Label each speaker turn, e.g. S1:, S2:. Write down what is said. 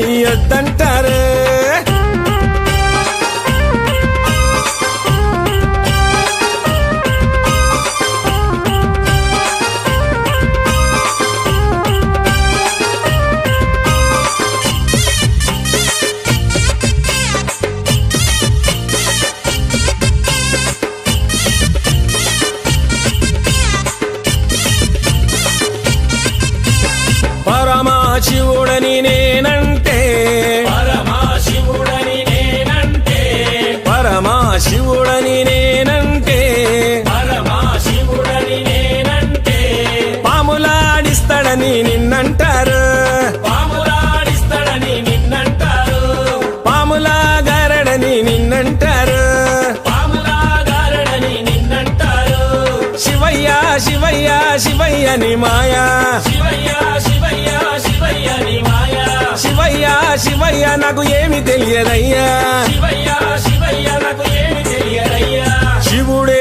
S1: చెయ్యొద్దంటారు. పరమశివుడని నేనంటే,
S2: పరమశివుడని నేనంటే,
S1: పరమశివుడని నేనంటే,
S2: పరమశివుడని నేనంటే,
S1: పాములాడిస్తాడని నిన్నంటారు.
S2: పాములాడిస్తాడని నిన్నంటారు.
S1: పాములాగారడని నిన్నంటారు.
S2: పాములాగారడని నిన్నంటారు.
S1: శివయ్య శివయ్య శివయ్యని మాయా,
S2: శివయ్య శివయ్య శివయ్యని మాయా,
S1: శివయ్య శివయ్య నాకు ఏమి తెలియదయ్యా.
S2: శివయ్య శివయ్య నాకు ఏమి తెలియదయ్యా.
S1: శివుడే